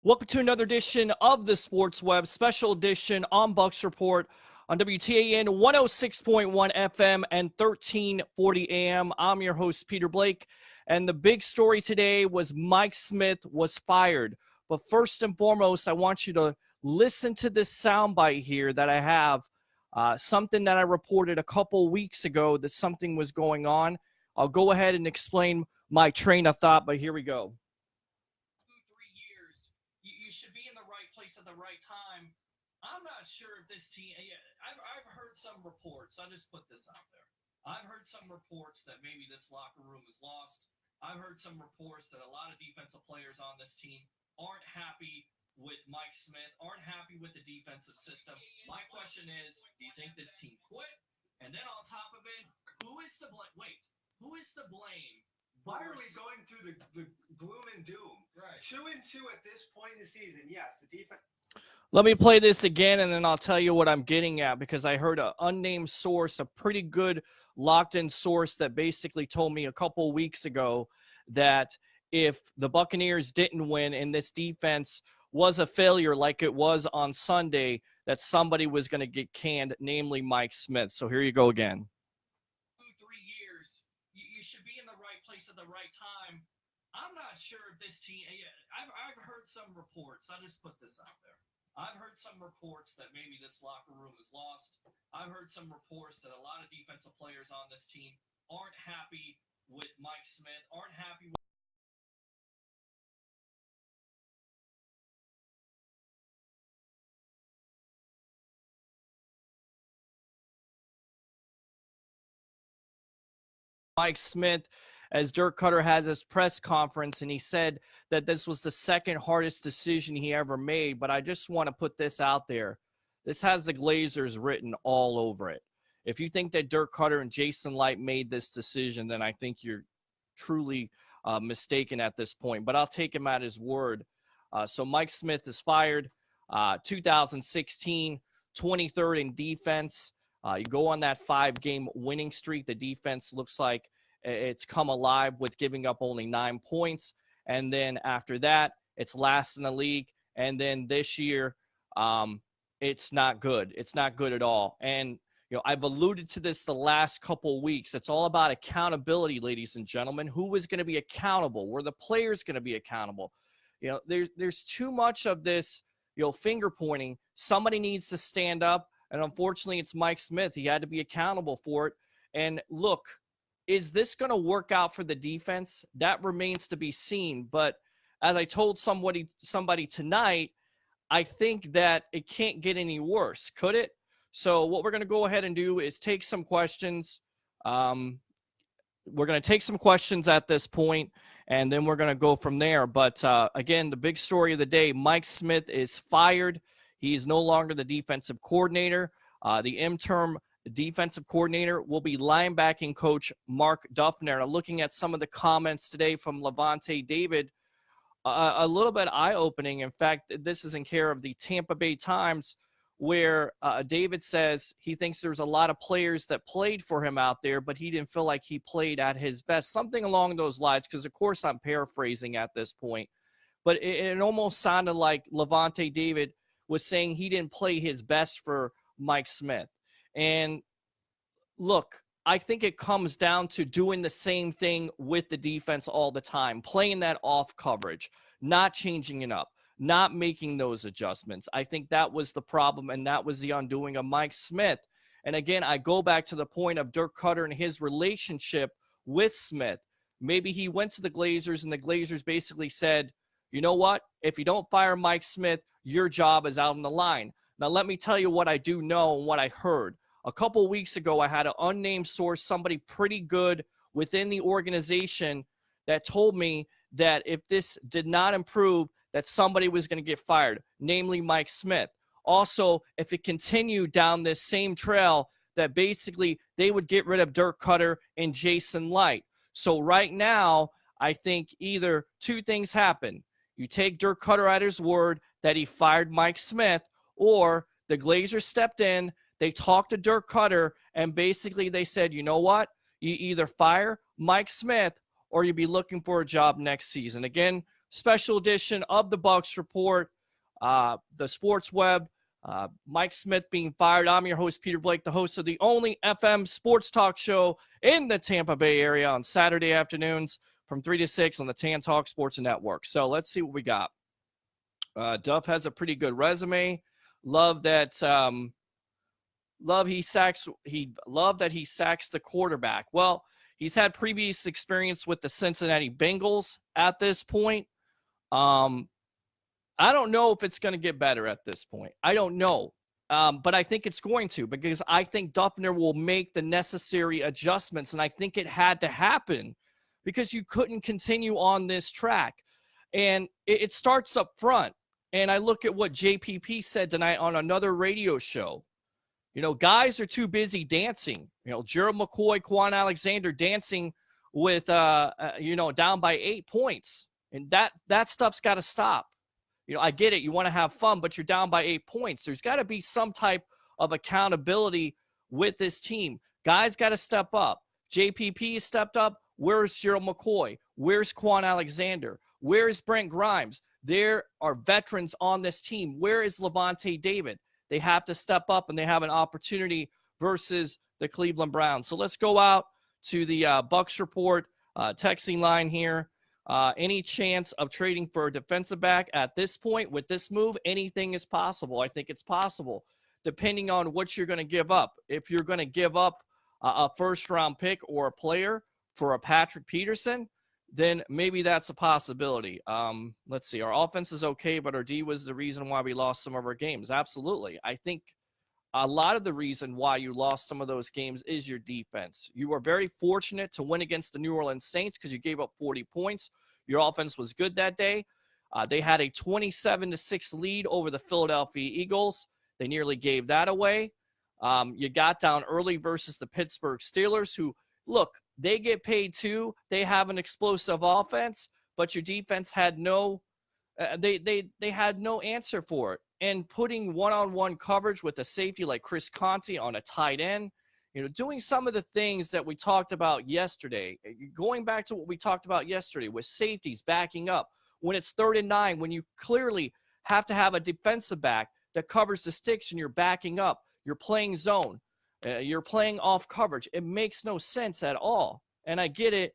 Welcome to another edition of the Sports Web, special edition on Bucks Report on WTAN 106.1 FM and 1340 AM. I'm your host, Peter Blake, and the big story today was Mike Smith was fired. But first and foremost, I want you to listen to this soundbite here that I have, something that I reported a couple weeks ago that something was going on. I'll go ahead and explain my train of thought, but here we go. 3 years, you should be in the right place at the right time. I'm not sure if this team. I've heard some reports. I'll just put this out there. I've heard some reports that maybe this locker room is lost. I've heard some reports that a lot of defensive players on this team aren't happy with Mike Smith, aren't happy with the defensive system. My question is, do you think this team quit? And then on top of it, who is to blame? Wait, who is to blame? Why are we going through the gloom and doom? Right. 2-2 at this point in the season. Yes, the defense. Let me play this again, and then I'll tell you what I'm getting at, because I heard an unnamed source, a pretty good locked-in source that basically told me a couple weeks ago that if the Buccaneers didn't win and this defense was a failure like it was on Sunday, that somebody was going to get canned, namely Mike Smith. So here you go again. 3 years, you should be in the right place at the right time. I'm not sure if this team. I've heard some reports. I'll just put this out there. I've heard some reports that maybe this locker room is lost. I've heard some reports that a lot of defensive players on this team aren't happy with Mike Smith, aren't happy with. Mike Smith, as Dirk Cutter has his press conference, and he said that this was the second hardest decision he ever made. But I just want to put this out there. This has the Glazers written all over it. If you think that Dirk Cutter and Jason Licht made this decision, then I think you're truly mistaken at this point. But I'll take him at his word. So Mike Smith is fired. 2016, 23rd in defense. You go on that 5-game winning streak. The defense looks like it's come alive with giving up only 9 points. And then after that, it's last in the league. And then this year, it's not good. It's not good at all. And, I've alluded to this the last couple weeks. It's all about accountability, ladies and gentlemen. Who is going to be accountable? Were the players going to be accountable? There's too much of this, finger pointing. Somebody needs to stand up. And unfortunately, it's Mike Smith. He had to be accountable for it. And look, is this going to work out for the defense? That remains to be seen. But as I told somebody tonight, I think that it can't get any worse. Could it? So what we're going to go ahead and do is take some questions. We're going to take some questions at this point, and then we're going to go from there. But again, the big story of the day, Mike Smith is fired. He is no longer the defensive coordinator. The interim defensive coordinator will be linebacking coach Mark Duffner. Now, looking at some of the comments today from Lavonte David, a little bit eye-opening. In fact, this is in care of the Tampa Bay Times, where David says he thinks there's a lot of players that played for him out there, but he didn't feel like he played at his best. Something along those lines, because, of course, I'm paraphrasing at this point. But it almost sounded like Lavonte David was saying he didn't play his best for Mike Smith. And look, I think it comes down to doing the same thing with the defense all the time, playing that off coverage, not changing it up, not making those adjustments. I think that was the problem, and that was the undoing of Mike Smith. And again, I go back to the point of Dirk Cutter and his relationship with Smith. Maybe he went to the Glazers, and the Glazers basically said, you know what? If you don't fire Mike Smith, your job is out on the line. Now, let me tell you what I do know and what I heard. A couple weeks ago, I had an unnamed source, somebody pretty good within the organization, that told me that if this did not improve, that somebody was going to get fired, namely Mike Smith. Also, if it continued down this same trail, that basically they would get rid of Dirk Cutter and Jason Licht. So right now, I think either two things happen. You take Dirk Cutter at his word that he fired Mike Smith, or the Glazers stepped in, they talked to Dirk Cutter, and basically they said, you know what? You either fire Mike Smith or you'll be looking for a job next season. Again, special edition of the Bucks Report, the Sports Web. Mike Smith being fired. I'm your host, Peter Blake, the host of the only FM sports talk show in the Tampa Bay area on Saturday afternoons from 3 to 6 on the Tan Talk Sports Network. So let's see what we got. Duff has a pretty good resume. Love that he sacks the quarterback. Well, he's had previous experience with the Cincinnati Bengals at this point. I don't know if it's going to get better at this point. I don't know. But I think it's going to, because I think Duffner will make the necessary adjustments. And I think it had to happen because you couldn't continue on this track. And it starts up front. And I look at what JPP said tonight on another radio show. You know, guys are too busy dancing. You know, Gerald McCoy, Quan Alexander dancing with, down by 8 points. And that stuff's got to stop. You know, I get it. You want to have fun, but you're down by 8 points. There's got to be some type of accountability with this team. Guys got to step up. JPP stepped up. Where's Gerald McCoy? Where's Quan Alexander? Where's Brent Grimes? There are veterans on this team. Where is Levante David? They have to step up, and they have an opportunity versus the Cleveland Browns. So let's go out to the Bucks Report texting line here. Any chance of trading for a defensive back at this point with this move? Anything is possible. I think it's possible, depending on what you're going to give up. If you're going to give up a first-round pick or a player for a Patrick Peterson, then maybe that's a possibility. Let's see. Our offense is okay, but our D was the reason why we lost some of our games. Absolutely. I think a lot of the reason why you lost some of those games is your defense. You were very fortunate to win against the New Orleans Saints because you gave up 40 points. Your offense was good that day. They had a 27-6 lead over the Philadelphia Eagles. They nearly gave that away. You got down early versus the Pittsburgh Steelers, who, look, they get paid too. They have an explosive offense, but your defense had no they had no answer for it. And putting one-on-one coverage with a safety like Chris Conte on a tight end, you know, doing some of the things that we talked about yesterday, going back to what we talked about yesterday with safeties backing up when it's 3rd and 9, when you clearly have to have a defensive back that covers the sticks and you're backing up, you're playing zone, you're playing off coverage. It makes no sense at all. And I get it.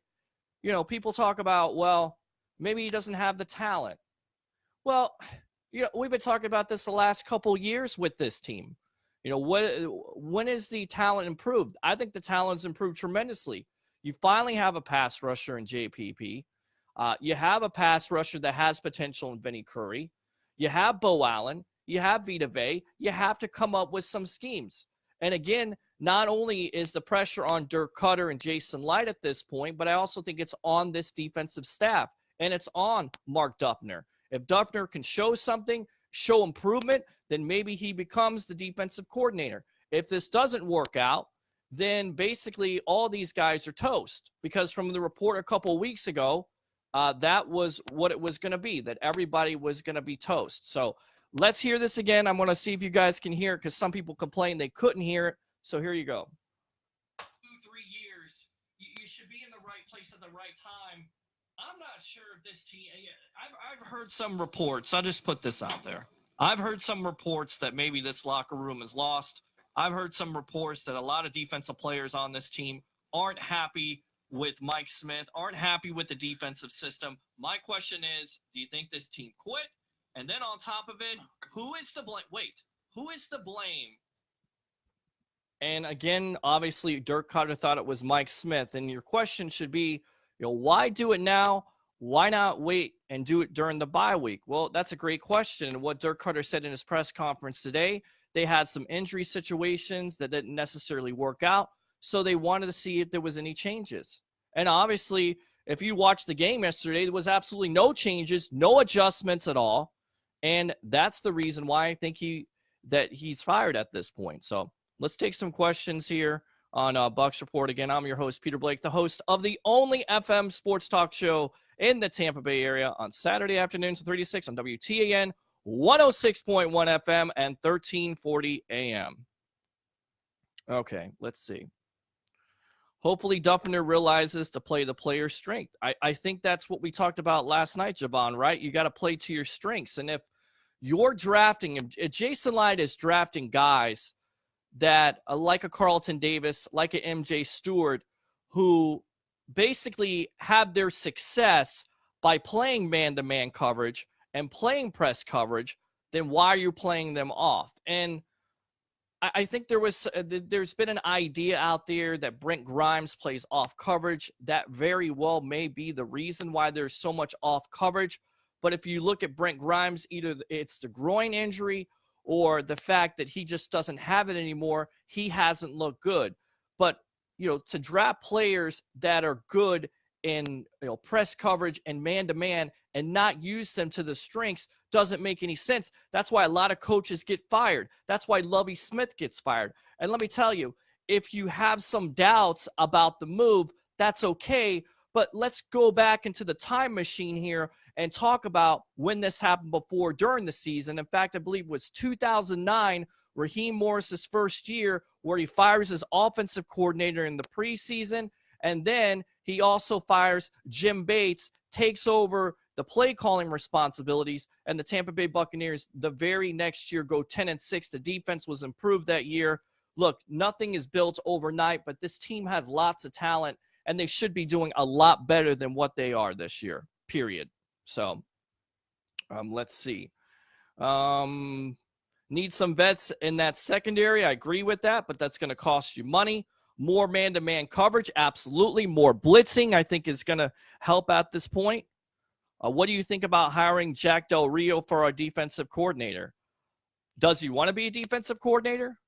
You know, people talk about, well, maybe he doesn't have the talent. Well, you know, we've been talking about this the last couple years with this team. You know, when is the talent improved? I think the talent's improved tremendously. You finally have a pass rusher in JPP. You have a pass rusher that has potential in Vinny Curry. You have Bo Allen. You have Vita Vea. You have to come up with some schemes. And again, not only is the pressure on Dirk Cutter and Jason Light at this point, but I also think it's on this defensive staff, and it's on Mark Duffner. If Duffner can show something, show improvement, then maybe he becomes the defensive coordinator. If this doesn't work out, then basically all these guys are toast, because from the report a couple of weeks ago, that was what it was going to be, that everybody was going to be toast. So let's hear this again. I'm going to see if you guys can hear it, because some people complained they couldn't hear it. So here you go. 2-3 years, you should be in the right place at the right time. I'm not sure if this team. I've heard some reports. I'll just put this out there. I've heard some reports that maybe this locker room is lost. I've heard some reports that a lot of defensive players on this team aren't happy with Mike Smith, aren't happy with the defensive system. My question is, do you think this team quit? And then on top of it, who is to blame? Wait, who is to blame? And again, obviously, Dirk Cutter thought it was Mike Smith. And your question should be, you know, why do it now? Why not wait and do it during the bye week? Well, that's a great question. And what Dirk Cutter said in his press conference today, they had some injury situations that didn't necessarily work out, so they wanted to see if there was any changes. And obviously, if you watched the game yesterday, there was absolutely no changes, no adjustments at all. And that's the reason why I think he's fired at this point. So let's take some questions here on Bucks Report. Again, I'm your host, Peter Blake, the host of the only FM sports talk show in the Tampa Bay area on Saturday afternoons from 3 to 6 on WTAN 106.1 FM and 1340 AM. Okay, let's see. hopefully Duffner realizes to play the player's strength. I think that's what we talked about last night, Javon, right? You got to play to your strengths. And if you're drafting, if Jason Light is drafting guys that like a Carlton Davis, like a MJ Stewart, who basically have their success by playing man-to-man coverage and playing press coverage, then why are you playing them off? And I think there's been an idea out there that Brent Grimes plays off coverage. That very well may be the reason why there's so much off coverage. But if you look at Brent Grimes, either it's the groin injury or the fact that he just doesn't have it anymore, he hasn't looked good. But, to draft players that are good in press coverage and man-to-man and not use them to the strengths doesn't make any sense. That's why a lot of coaches get fired. That's why Lovie Smith gets fired. And let me tell you, if you have some doubts about the move, that's okay. But let's go back into the time machine here and talk about when this happened before during the season. In fact, I believe it was 2009, Raheem Morris's first year, where he fires his offensive coordinator in the preseason. And then he also fires Jim Bates, takes over the play calling responsibilities, and the Tampa Bay Buccaneers the very next year go 10-6. The defense was improved that year. Look, nothing is built overnight, but this team has lots of talent, and they should be doing a lot better than what they are this year, period. So let's see. Need some vets in that secondary. I agree with that, but that's going to cost you money. More man-to-man coverage, absolutely. More blitzing, I think, is going to help at this point. What do you think about hiring Jack Del Rio for our defensive coordinator? Does he want to be a defensive coordinator?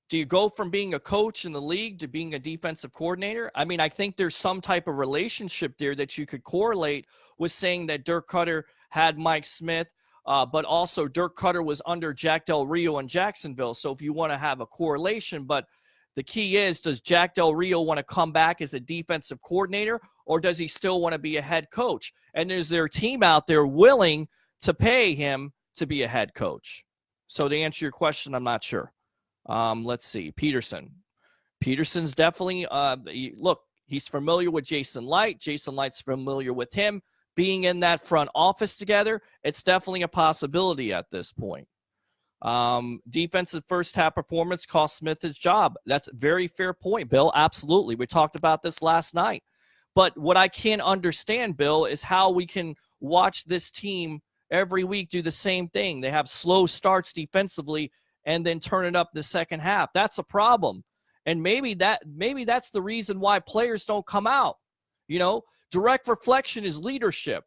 Do you go from being a coach in the league to being a defensive coordinator? I mean, I think there's some type of relationship there that you could correlate with saying that Dirk Cutter had Mike Smith, but also Dirk Cutter was under Jack Del Rio in Jacksonville. So if you want to have a correlation, but the key is, does Jack Del Rio want to come back as a defensive coordinator, or does he still want to be a head coach? And is there a team out there willing to pay him to be a head coach? So to answer your question, I'm not sure. Let's see. Peterson's definitely, look, he's familiar with Jason Light. Jason Light's familiar with him. Being in that front office together, it's definitely a possibility at this point. Defensive first half performance cost Smith his job. That's a very fair point, Bill. Absolutely. We talked about this last night. But what I can't understand, Bill, is how we can watch this team every week do the same thing. They have slow starts defensively and then turn it up the second half. That's a problem. And maybe that's the reason why players don't come out. Direct reflection is leadership.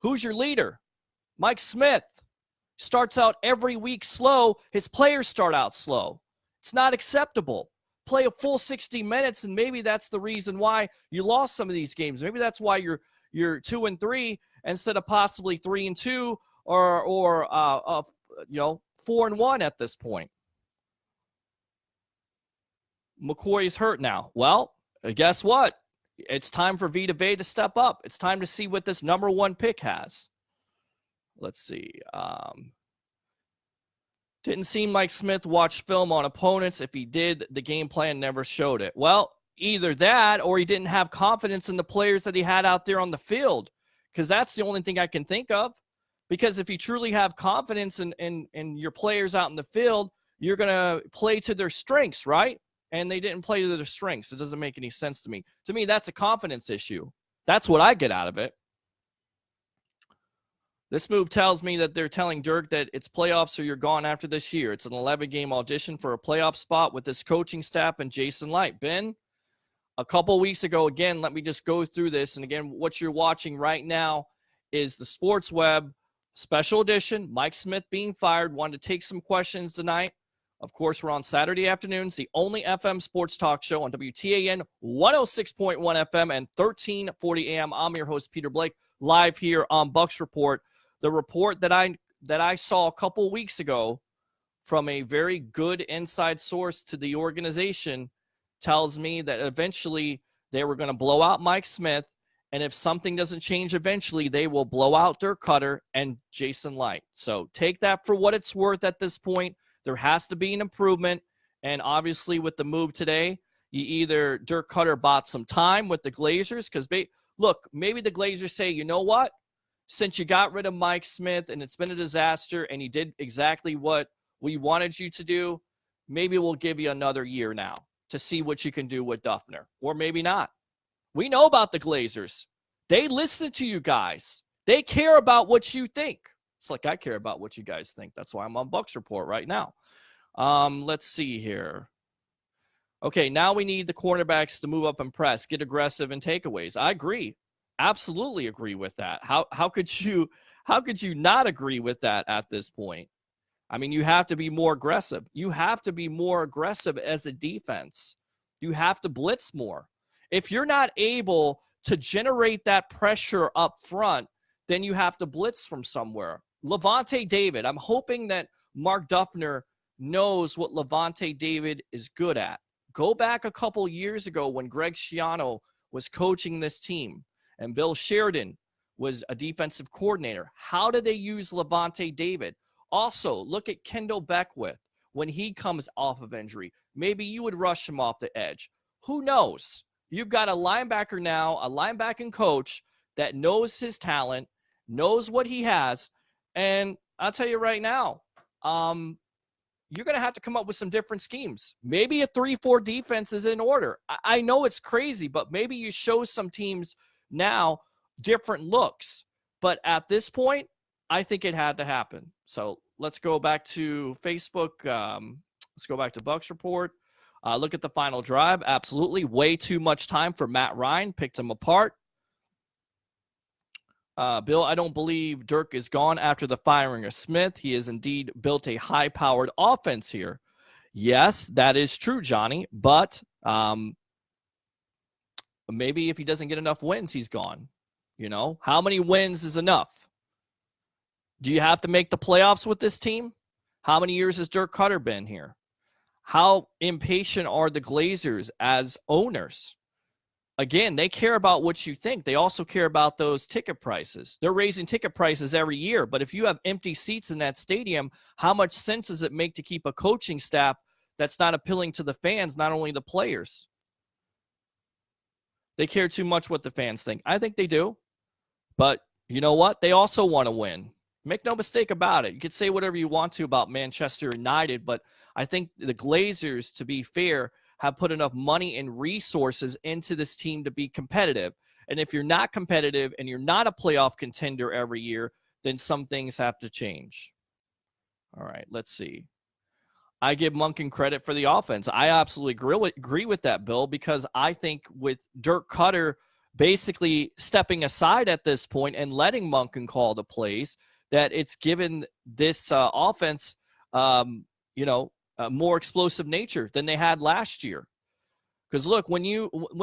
Who's your leader? Mike Smith. Starts out every week slow. His players start out slow. It's not acceptable. Play a full 60 minutes, and maybe that's the reason why you lost some of these games. Maybe that's why you're 2-3 instead of possibly 3-2 or 4-1 at this point. McCoy's hurt now. Well, guess what? It's time for Vita Vea to step up. It's time to see what this number one pick has. Let's see. Didn't seem like Smith watched film on opponents. If he did, the game plan never showed it. Well, either that or he didn't have confidence in the players that he had out there on the field, because that's the only thing I can think of. Because if you truly have confidence in your players out in the field, you're going to play to their strengths, right? And they didn't play to their strengths. It doesn't make any sense to me. To me, that's a confidence issue. That's what I get out of it. This move tells me that they're telling Dirk that it's playoffs or you're gone after this year. It's an 11-game audition for a playoff spot with this coaching staff and Jason Light. Ben, a couple weeks ago, again, let me just go through this. And again, what you're watching right now is the Sports Web special edition. Mike Smith being fired. Wanted to take some questions tonight. Of course, we're on Saturday afternoons, the only FM sports talk show on WTAN 106.1 FM and 1340 AM. I'm your host, Peter Blake, live here on Bucks Report. The report that I saw a couple weeks ago from a very good inside source to the organization tells me that eventually they were going to blow out Mike Smith, and if something doesn't change eventually, they will blow out Dirk Cutter and Jason Light. So take that for what it's worth at this point. There has to be an improvement, and obviously with the move today, either Dirk Cutter bought some time with the Glazers because look, maybe the Glazers say, you know what? Since you got rid of Mike Smith and it's been a disaster and you did exactly what we wanted you to do, maybe we'll give you another year now to see what you can do with Duffner. Or maybe not. We know about the Glazers. They listen to you guys. They care about what you think. It's like I care about what you guys think. That's why I'm on Bucks Report right now. Let's see here. Okay, now we need the cornerbacks to move up and press, get aggressive in takeaways. I agree. Absolutely agree with that. How could you not agree with that at this point? I mean, you have to be more aggressive. You have to be more aggressive as a defense. You have to blitz more. If you're not able to generate that pressure up front, then you have to blitz from somewhere. Levante David, I'm hoping that Mark Duffner knows what Levante David is good at. Go back a couple years ago when Greg Schiano was coaching this team and Bill Sheridan was a defensive coordinator. How did they use Levante David? Also, look at Kendall Beckwith when he comes off of injury. Maybe you would rush him off the edge. Who knows? You've got a linebacker now, a linebacking coach that knows his talent, knows what he has, and I'll tell you right now, you're going to have to come up with some different schemes. Maybe a 3-4 defense is in order. I know it's crazy, but maybe you show some teams now different looks. But at this point, I think it had to happen. So let's go back to Facebook. Let's go back to Bucks Report. Look at the final drive. Absolutely. Way too much time for Matt Ryan. Picked him apart. Bill, I don't believe Dirk is gone after the firing of Smith. He has indeed built a high-powered offense here. Yes, that is true, Johnny. But maybe if he doesn't get enough wins, he's gone. You know, how many wins is enough? Do you have to make the playoffs with this team? How many years has Dirk Cutter been here? How impatient are the Glazers as owners? Again, they care about what you think. They also care about those ticket prices. They're raising ticket prices every year, but if you have empty seats in that stadium, how much sense does it make to keep a coaching staff that's not appealing to the fans, not only the players? They care too much what the fans think. I think they do. But you know what? They also want to win. Make no mistake about it. You could say whatever you want to about Manchester United, but I think the Glazers, to be fair, have put enough money and resources into this team to be competitive. And if you're not competitive and you're not a playoff contender every year, then some things have to change. All right, let's see. I give Monken credit for the offense. I absolutely agree with that, Bill, because I think with Dirk Cutter basically stepping aside at this point and letting Monken call the plays, that it's given this offense, more explosive nature than they had last year. Because look, when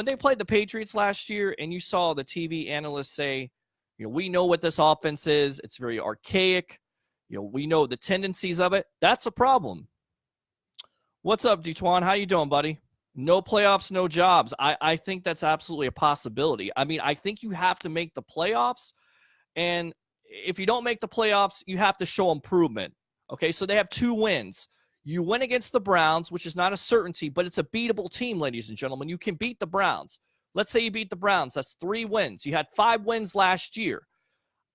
they played the Patriots last year and you saw the TV analysts say, we know what this offense is. It's very archaic. We know the tendencies of it. That's a problem. What's up, Detuan? How you doing, buddy? No playoffs, no jobs. I think that's absolutely a possibility. I mean, I think you have to make the playoffs, and if you don't make the playoffs, you have to show improvement. Okay, so they have 2 wins. You win against the Browns, which is not a certainty, but it's a beatable team, ladies and gentlemen. You can beat the Browns. Let's say you beat the Browns. That's 3 wins. You had 5 wins last year.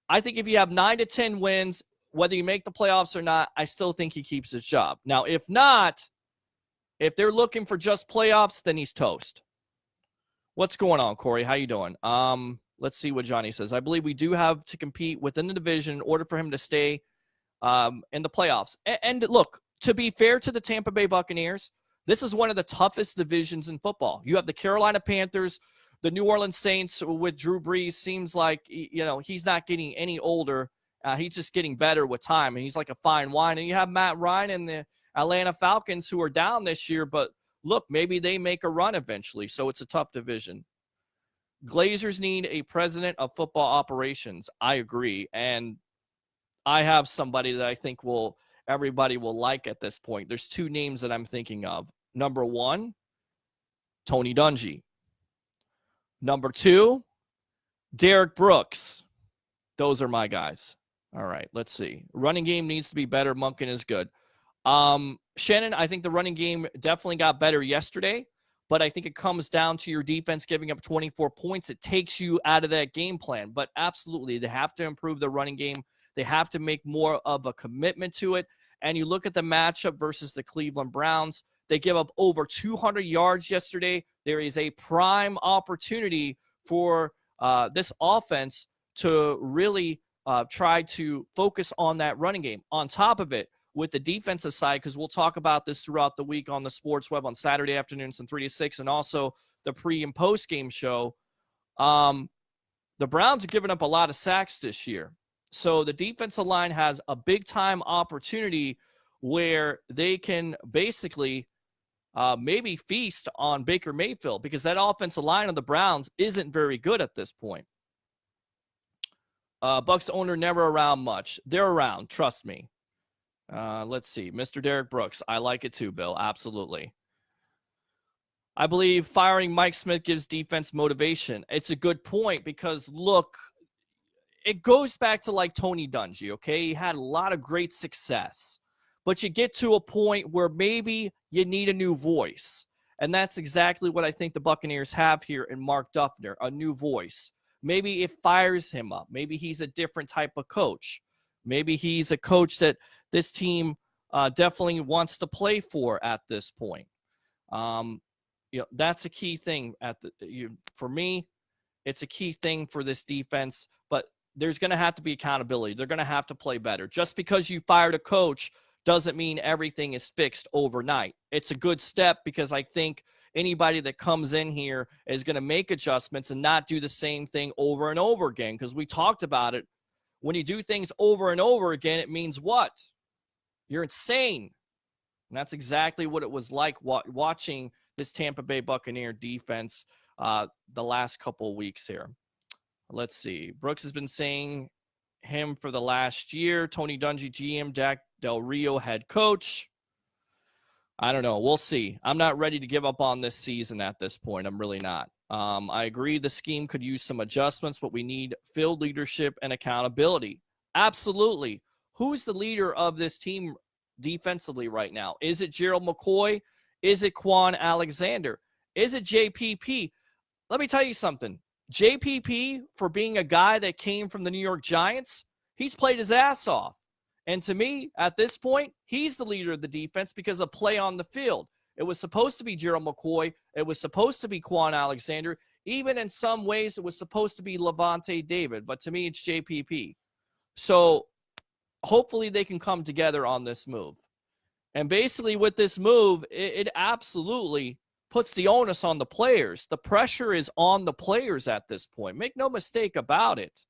I think if you have 9 to 10 wins, whether you make the playoffs or not, I still think he keeps his job. Now, if not, if they're looking for just playoffs, then he's toast. What's going on, Corey? How you doing? Let's see what Johnny says. I believe we do have to compete within the division in order for him to stay in the playoffs. And look, to be fair to the Tampa Bay Buccaneers, this is one of the toughest divisions in football. You have the Carolina Panthers, the New Orleans Saints with Drew Brees. Seems like, he's not getting any older. He's just getting better with time, and he's like a fine wine. And you have Matt Ryan and the Atlanta Falcons who are down this year, but look, maybe they make a run eventually. So it's a tough division. Glazers need a president of football operations. I agree. And I have somebody that I think everybody will like at this point. There's 2 names that I'm thinking of. Number 1, Tony Dungy. Number 2, Derek Brooks. Those are my guys. All right, let's see. Running game needs to be better. Monken is good. Shannon, I think the running game definitely got better yesterday, but I think it comes down to your defense giving up 24 points. It takes you out of that game plan. But absolutely, they have to improve the running game. They have to make more of a commitment to it. And you look at the matchup versus the Cleveland Browns. They give up over 200 yards yesterday. There is a prime opportunity for this offense to really try to focus on that running game. On top of it, with the defensive side, because we'll talk about this throughout the week on the Sports Web on Saturday afternoons from 3 to 6, and also the pre- and post-game show, the Browns are giving up a lot of sacks this year. So the defensive line has a big-time opportunity where they can basically maybe feast on Baker Mayfield, because that offensive line of the Browns isn't very good at this point. Bucks owner never around much. They're around, trust me. Let's see. Mr. Derek Brooks. I like it too, Bill. Absolutely. I believe firing Mike Smith gives defense motivation. It's a good point because, look, it goes back to like Tony Dungy, okay? He had a lot of great success. But you get to a point where maybe you need a new voice. And that's exactly what I think the Buccaneers have here in Mark Duffner, a new voice. Maybe it fires him up. Maybe he's a different type of coach. Maybe he's a coach that this team definitely wants to play for at this point. That's a key thing for me. It's a key thing for this defense, but there's going to have to be accountability. They're going to have to play better. Just because you fired a coach doesn't mean everything is fixed overnight. It's a good step because I think anybody that comes in here is going to make adjustments and not do the same thing over and over again, because we talked about it. When you do things over and over again, it means what? You're insane. And that's exactly what it was like watching this Tampa Bay Buccaneer defense the last couple of weeks here. Let's see. Brooks has been saying him for the last year. Tony Dungy, GM, Jack Del Rio, head coach. I don't know. We'll see. I'm not ready to give up on this season at this point. I'm really not. I agree the scheme could use some adjustments, but we need field leadership and accountability. Absolutely. Who's the leader of this team defensively right now? Is it Gerald McCoy? Is it Quan Alexander? Is it JPP? Let me tell you something. JPP, for being a guy that came from the New York Giants, he's played his ass off. And to me, at this point, he's the leader of the defense because of play on the field. It was supposed to be Gerald McCoy. It was supposed to be Quan Alexander. Even in some ways, it was supposed to be Levante David. But to me, it's JPP. So hopefully they can come together on this move. And basically with this move, it absolutely puts the onus on the players. The pressure is on the players at this point. Make no mistake about it.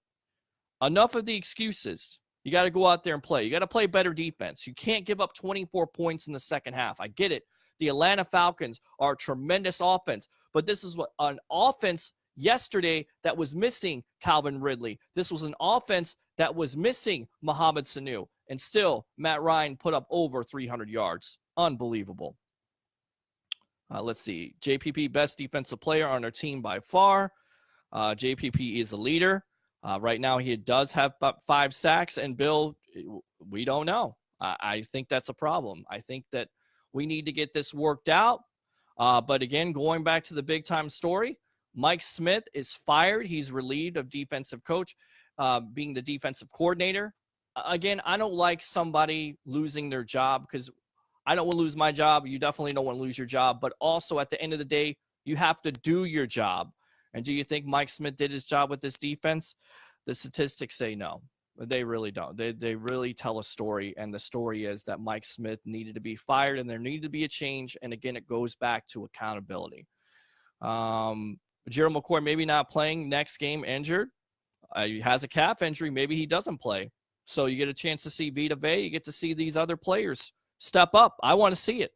Enough of the excuses. You got to go out there and play. You got to play better defense. You can't give up 24 points in the second half. I get it. The Atlanta Falcons are a tremendous offense, but this is what an offense yesterday that was missing Calvin Ridley. This was an offense that was missing Mohamed Sanu, and still Matt Ryan put up over 300 yards. Unbelievable. Let's see. JPP, best defensive player on our team by far. JPP is a leader. Right now, he does have 5 sacks, and Bill, we don't know. I think that's a problem. I think that we need to get this worked out. But again, going back to the big-time story, Mike Smith is fired. He's relieved of defensive coach, being the defensive coordinator. Again, I don't like somebody losing their job because I don't want to lose my job. You definitely don't want to lose your job. But also, at the end of the day, you have to do your job. And do you think Mike Smith did his job with this defense? The statistics say no. They really don't. They really tell a story, and the story is that Mike Smith needed to be fired, and there needed to be a change. And again, it goes back to accountability. Gerald McCoy maybe not playing next game, injured. He has a calf injury. Maybe he doesn't play. So you get a chance to see Vita Vea. You get to see these other players step up. I want to see it.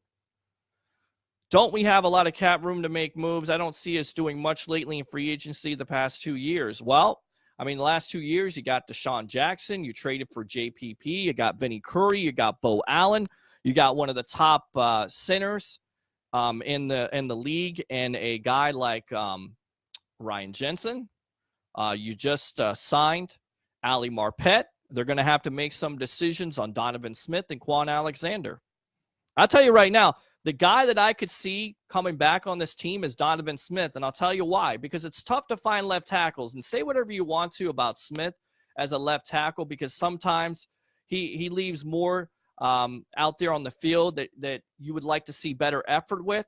Don't we have a lot of cap room to make moves? I don't see us doing much lately in free agency the past 2 years. Well, I mean, the last 2 years, you got Deshaun Jackson. You traded for JPP. You got Vinny Curry. You got Bo Allen. You got one of the top centers in the league, and a guy like Ryan Jensen. You just signed Ali Marpet. They're going to have to make some decisions on Donovan Smith and Quan Alexander. I'll tell you right now, The guy that I could see coming back on this team is Donovan Smith, and I'll tell you why. Because it's tough to find left tackles. And say whatever you want to about Smith as a left tackle, because sometimes he leaves more out there on the field that you would like to see better effort with.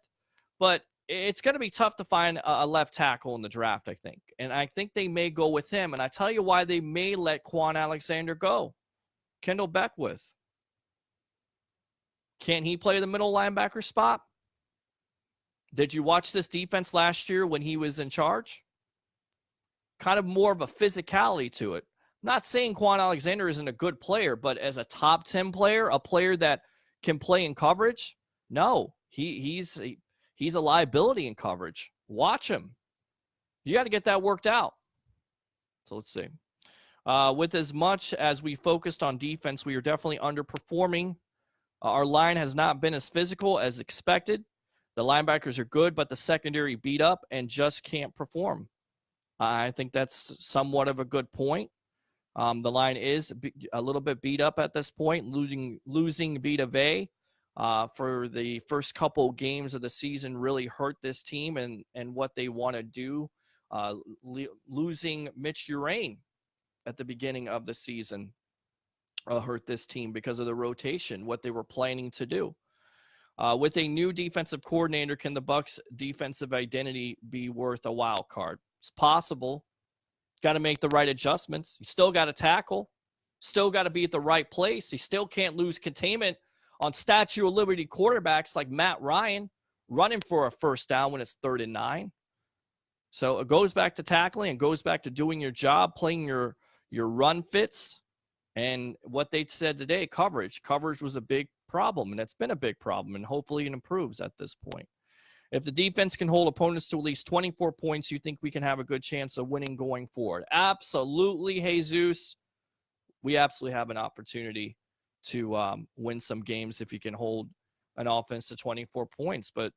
But it's going to be tough to find a left tackle in the draft, I think. And I think they may go with him. And I tell you why they may let Quan Alexander go. Kendall Beckwith. Can he play the middle linebacker spot? Did you watch this defense last year when he was in charge? Kind of more of a physicality to it. I'm not saying Quan Alexander isn't a good player, but as a top 10 player, a player that can play in coverage, no, he's a liability in coverage. Watch him. You got to get that worked out. So let's see. With as much as we focused on defense, we are definitely underperforming. Our line has not been as physical as expected. The linebackers are good, but the secondary beat up and just can't perform. I think that's somewhat of a good point. The line is a little bit beat up at this point, losing Vita Vea for the first couple games of the season really hurt this team and what they want to do. Losing Mitch Urain at the beginning of the season hurt this team because of the rotation, what they were planning to do. With a new defensive coordinator, can the Bucs' defensive identity be worth a wild card? It's possible. Got to make the right adjustments. You still got to tackle. Still got to be at the right place. You still can't lose containment on Statue of Liberty quarterbacks like Matt Ryan running for a first down when it's 3rd and 9. So it goes back to tackling. It goes back to doing your job, playing your run fits. And what they said today, coverage. Coverage was a big problem, and it's been a big problem, and hopefully it improves at this point. If the defense can hold opponents to at least 24 points, you think we can have a good chance of winning going forward? Absolutely, Jesus. We absolutely have an opportunity to win some games if you can hold an offense to 24 points. But,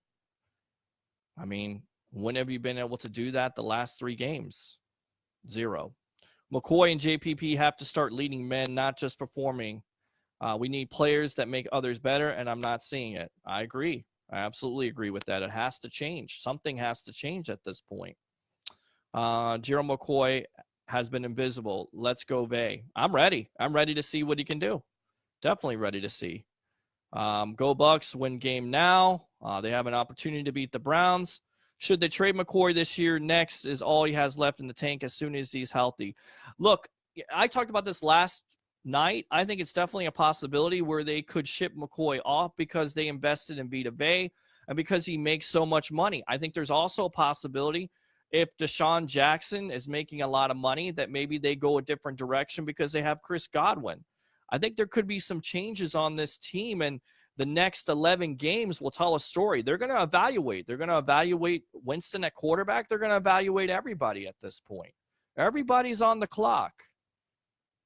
I mean, when have you been able to do that the last 3 games? 0. McCoy and JPP have to start leading men, not just performing. We need players that make others better, and I'm not seeing it. I agree. I absolutely agree with that. It has to change. Something has to change at this point. Gerald McCoy has been invisible. Let's go, Vay. I'm ready. I'm ready to see what he can do. Definitely ready to see. Go Bucks, win game now. They have an opportunity to beat the Browns. Should they trade McCoy this year? Next is all he has left in the tank as soon as he's healthy. Look, I talked about this last night. I think it's definitely a possibility where they could ship McCoy off because they invested in Vita Vea and because he makes so much money. I think there's also a possibility if Deshaun Jackson is making a lot of money that maybe they go a different direction because they have Chris Godwin. I think there could be some changes on this team, and the next 11 games will tell a story. They're going to evaluate. They're going to evaluate Winston at quarterback. They're going to evaluate everybody at this point. Everybody's on the clock.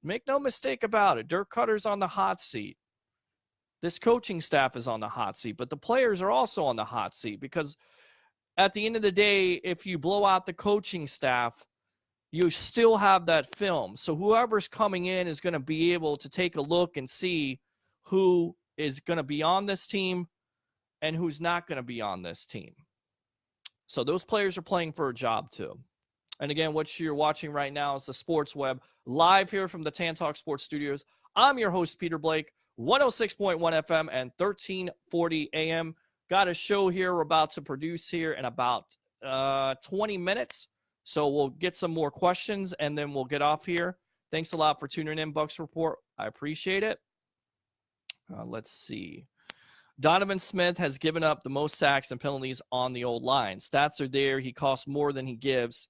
Make no mistake about it. Dirk Cutter's on the hot seat. This coaching staff is on the hot seat, but the players are also on the hot seat because at the end of the day, if you blow out the coaching staff, you still have that film. So whoever's coming in is going to be able to take a look and see who is going to be on this team and who's not going to be on this team. So those players are playing for a job too. And again, what you're watching right now is the Sports Web live here from the Tan Talk Sports Studios. I'm your host, Peter Blake, 106.1 FM and 1340 AM. Got a show here we're about to produce here in about 20 minutes. So we'll get some more questions and then we'll get off here. Thanks a lot for tuning in, Bucks Report. I appreciate it. Let's see. Donovan Smith has given up the most sacks and penalties on the old line. Stats are there. He costs more than he gives.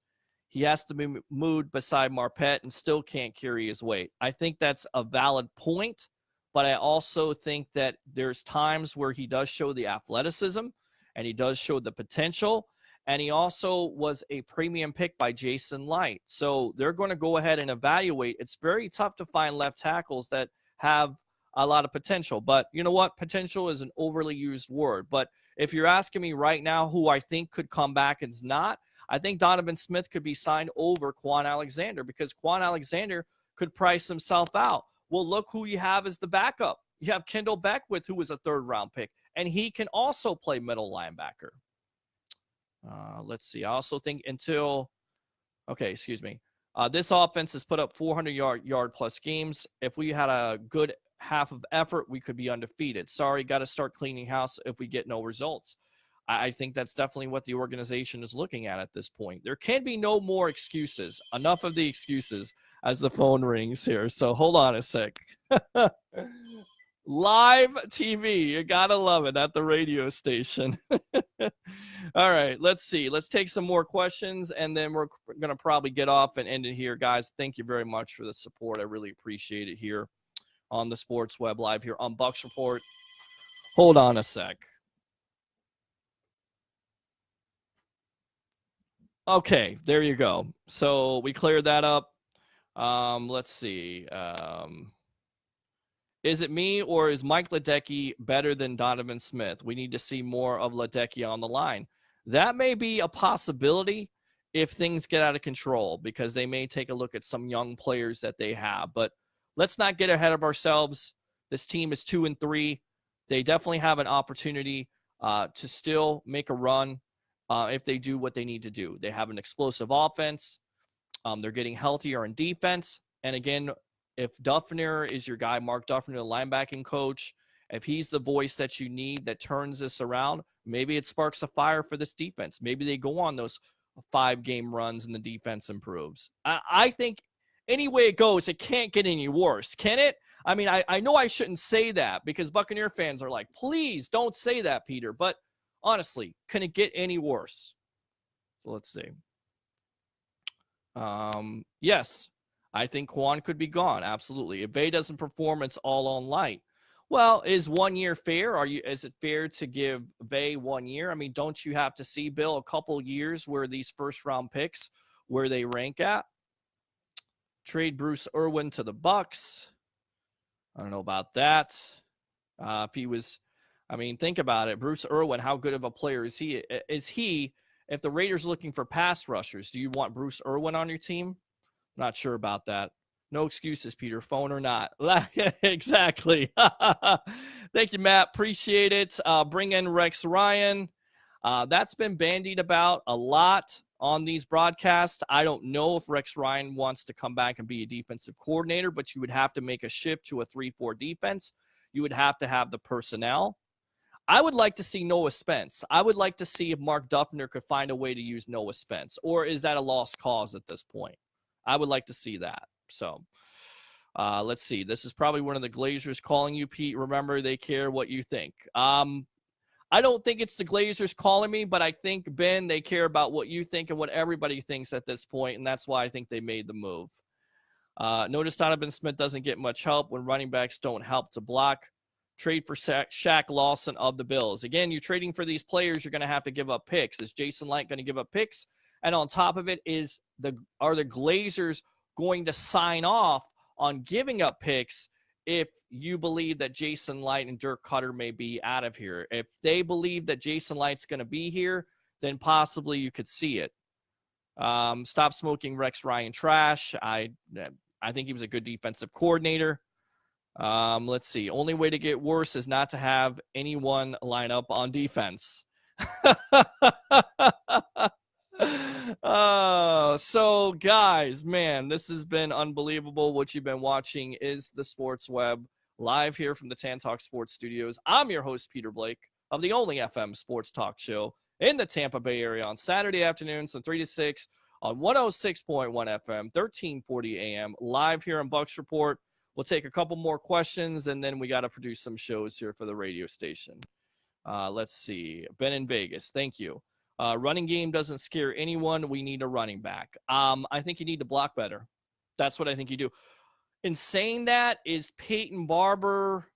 He has to be moved beside Marpet and still can't carry his weight. I think that's a valid point, but I also think that there's times where he does show the athleticism and he does show the potential, and he also was a premium pick by Jason Light. So they're going to go ahead and evaluate. It's very tough to find left tackles that have a lot of potential, but you know what? Potential is an overly used word. But if you're asking me right now who I think could come back and is not, I think Donovan Smith could be signed over Quan Alexander because Quan Alexander could price himself out. Well, look who you have as the backup. You have Kendall Beckwith, who was a 3rd-round pick. and he can also play middle linebacker. Let's see. I also think this offense has put up 400 yard plus games. If we had a good half of effort, we could be undefeated. Sorry, got to start cleaning house if we get no results. I think that's definitely what the organization is looking at this point. There can be no more excuses. Enough of the excuses as the phone rings here. So hold on a sec. Live TV. You got to love it at the radio station. All right, let's see. Let's take some more questions, and then we're going to probably get off and end it here. Guys, thank you very much for the support. I really appreciate it here on the Sports Web Live here on Bucs Report. Hold on a sec. Okay, there you go. So we cleared that up. Let's see. Is it me or is Mike Ledecky better than Donovan Smith? We need to see more of Ledecky on the line. That may be a possibility if things get out of control, because they may take a look at some young players that they have. But let's not get ahead of ourselves. This team is 2-3. They definitely have an opportunity to still make a run. If they do what they need to do. They have an explosive offense. They're getting healthier in defense. And again, if Duffner is your guy, Mark Duffner, the linebacking coach, if he's the voice that you need that turns this around, maybe it sparks a fire for this defense. Maybe they go on those 5-game runs and the defense improves. I think any way it goes, it can't get any worse, can it? I mean, I know I shouldn't say that because Buccaneer fans are like, please don't say that, Peter. But honestly, can it get any worse? So let's see. Yes, I think Quan could be gone. Absolutely. If Bay doesn't perform, it's all on Light. Well, is 1 year fair? Is it fair to give Bay 1 year? I mean, don't you have to see, Bill, a couple years where these first-round picks, where they rank at? Trade Bruce Irwin to the Bucs. I don't know about that. If he was... I mean, think about it. Bruce Irwin, how good of a player is he? If the Raiders are looking for pass rushers, do you want Bruce Irwin on your team? Not sure about that. No excuses, Peter, phone or not. Exactly. Thank you, Matt. Appreciate it. Bring in Rex Ryan. That's been bandied about a lot on these broadcasts. I don't know if Rex Ryan wants to come back and be a defensive coordinator, but you would have to make a shift to a 3-4 defense. You would have to have the personnel. I would like to see Noah Spence. I would like to see if Mark Duffner could find a way to use Noah Spence, or is that a lost cause at this point? I would like to see that. So let's see. This is probably one of the Glazers calling you, Pete. Remember, they care what you think. I don't think it's the Glazers calling me, but I think, Ben, they care about what you think and what everybody thinks at this point, and that's why I think they made the move. Notice Donovan Smith doesn't get much help when running backs don't help to block. Trade for Shaq Lawson of the Bills. Again, you're trading for these players, you're going to have to give up picks. Is Jason Light going to give up picks? And on top of it, are the Glazers going to sign off on giving up picks if you believe that Jason Light and Dirk Cutter may be out of here? If they believe that Jason Light's going to be here, then possibly you could see it. Stop smoking Rex Ryan trash. I think he was a good defensive coordinator. Let's see. Only way to get worse is not to have anyone line up on defense. So guys, man, this has been unbelievable. What you've been watching is the Sports Web live here from the Tan Talk Sports Studios. I'm your host, Peter Blake, of the only FM sports talk show in the Tampa Bay area on Saturday afternoons from 3 to 6 on 106.1 FM, 1340 AM, live here on Bucs Report. We'll take a couple more questions, and then we got to produce some shows here for the radio station. Let's see. Ben in Vegas, thank you. Running game doesn't scare anyone. We need a running back. I think you need to block better. That's what I think you do. In saying that, is Peyton Barber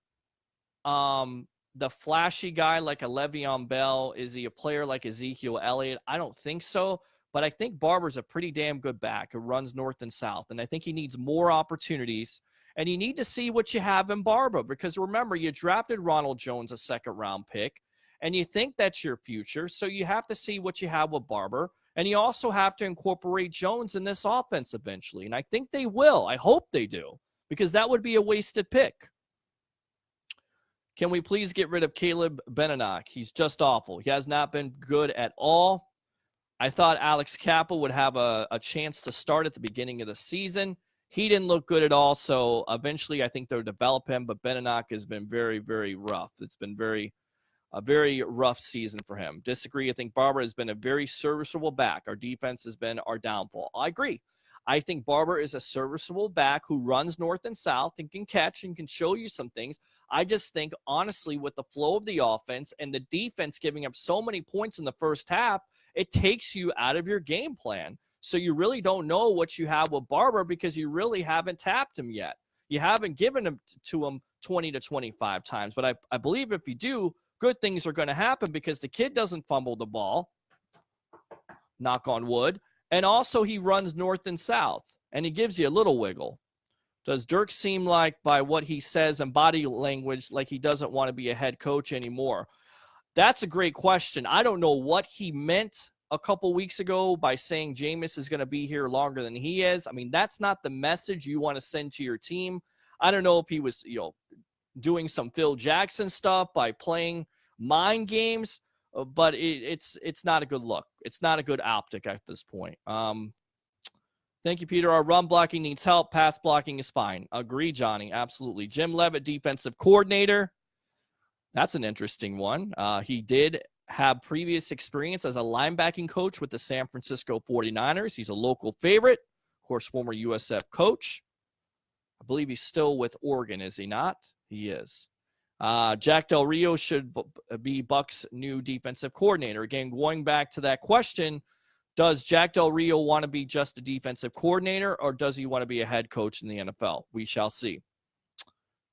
the flashy guy like a Le'Veon Bell? Is he a player like Ezekiel Elliott? I don't think so, but I think Barber's a pretty damn good back who runs north and south, and I think he needs more opportunities, and you need to see what you have in Barber, because remember, you drafted Ronald Jones, a second-round pick, and you think that's your future, so you have to see what you have with Barber, and you also have to incorporate Jones in this offense eventually, and I think they will. I hope they do, because that would be a wasted pick. Can we please get rid of Caleb Benenoch? He's just awful. He has not been good at all. I thought Alex Kappa would have a chance to start at the beginning of the season. He didn't look good at all, so eventually I think they'll develop him, but Benenoch has been very, very rough. It's been a very rough season for him. Disagree. I think Barber has been a very serviceable back. Our defense has been our downfall. I agree. I think Barber is a serviceable back who runs north and south and can catch and can show you some things. I just think, honestly, with the flow of the offense and the defense giving up so many points in the first half, it takes you out of your game plan. So you really don't know what you have with Barber because you really haven't tapped him yet. You haven't given him to him 20 to 25 times. But I believe if you do, good things are going to happen because the kid doesn't fumble the ball, knock on wood, and also he runs north and south, and he gives you a little wiggle. Does Dirk seem like, by what he says and body language, like he doesn't want to be a head coach anymore? That's a great question. I don't know what he meant a couple weeks ago by saying Jameis is going to be here longer than he is. I mean, that's not the message you want to send to your team. I don't know if he was, doing some Phil Jackson stuff by playing mind games, but it's not a good look. It's not a good optic at this point. Thank you, Peter. Our run blocking needs help. Pass blocking is fine. Agree, Johnny. Absolutely. Jim Leavitt, defensive coordinator. That's an interesting one. He did have previous experience as a linebacking coach with the San Francisco 49ers. He's a local favorite. Of course, former USF coach. I believe he's still with Oregon, is he not? He is. Jack Del Rio should be Buck's new defensive coordinator. Again, going back to that question, does Jack Del Rio want to be just a defensive coordinator, or does he want to be a head coach in the NFL? We shall see.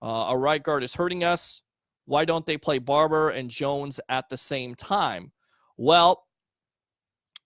Our right guard is hurting us. Why don't they play Barber and Jones at the same time? Well,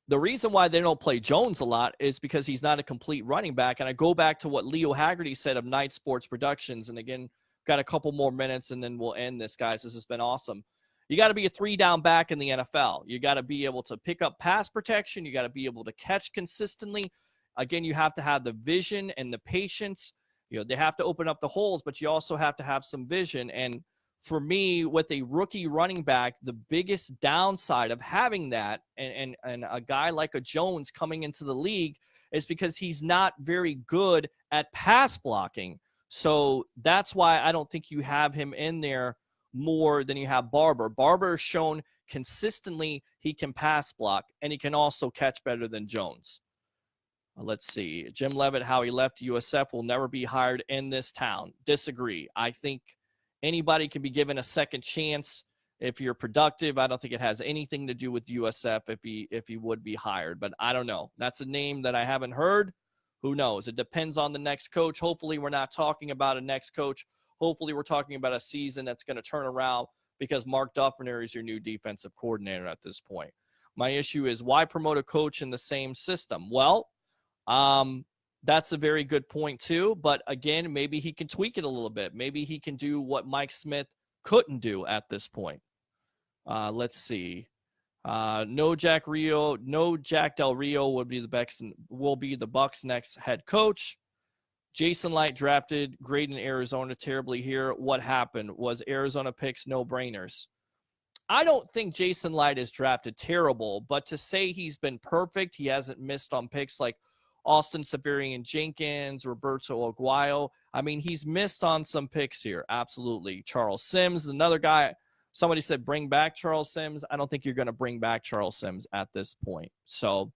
the reason why they don't play Jones a lot is because he's not a complete running back. And I go back to what Leo Haggerty said of Night Sports Productions. And again, got a couple more minutes and then we'll end this, guys. This has been awesome. You got to be a 3-down back in the NFL. You got to be able to pick up pass protection. You got to be able to catch consistently. Again, you have to have the vision and the patience. They have to open up the holes, but you also have to have some vision. And for me, with a rookie running back, the biggest downside of having that and a guy like a Jones coming into the league is because he's not very good at pass blocking. So that's why I don't think you have him in there more than you have Barber. Barber has shown consistently he can pass block, and he can also catch better than Jones. Let's see. Jim Leavitt, how he left USF, will never be hired in this town. Disagree. I think anybody can be given a second chance if you're productive. I don't think it has anything to do with USF if he would be hired, but I don't know. That's a name that I haven't heard. Who knows? It depends on the next coach. Hopefully we're not talking about a next coach. Hopefully we're talking about a season that's going to turn around because Mark Duffner is your new defensive coordinator at this point. My issue is, why promote a coach in the same system? Well, that's a very good point too. But again, maybe he can tweak it a little bit. Maybe he can do what Mike Smith couldn't do at this point. Let's see. No Jack Del Rio will be the Bucs' next head coach. Jason Light drafted great in Arizona, terribly here. What happened? Was Arizona picks no-brainers? I don't think Jason Light is drafted terrible, but to say he's been perfect, he hasn't missed on picks like Austin Seferian-Jenkins, Roberto Aguayo. I mean, he's missed on some picks here. Absolutely. Charles Sims is another guy. Somebody said bring back Charles Sims. I don't think you're going to bring back Charles Sims at this point. So,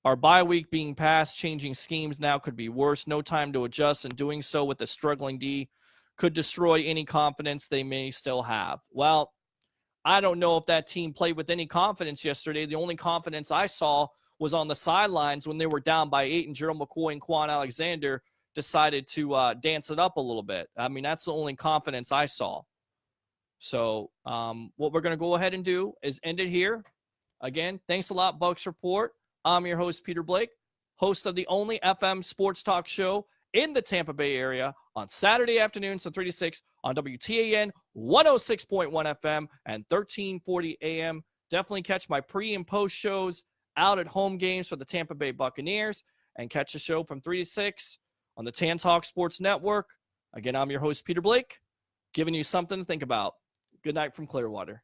our bye week being past, changing schemes now could be worse. No time to adjust, and doing so with a struggling D could destroy any confidence they may still have. Well, I don't know if that team played with any confidence yesterday. The only confidence I saw was on the sidelines when they were down by 8 and Gerald McCoy and Quan Alexander decided to dance it up a little bit. I mean, that's the only confidence I saw. So what we're going to go ahead and do is end it here. Again, thanks a lot, Bucs Report. I'm your host, Peter Blake, host of the only FM sports talk show in the Tampa Bay area on Saturday afternoons from 3 to 6 on WTAN 106.1 FM and 1340 AM. Definitely catch my pre and post shows out at home games for the Tampa Bay Buccaneers, and catch the show from 3 to 6 on the Tan Talk Sports Network Again, I'm your host, Peter Blake, giving you something to think about. Good night from Clearwater.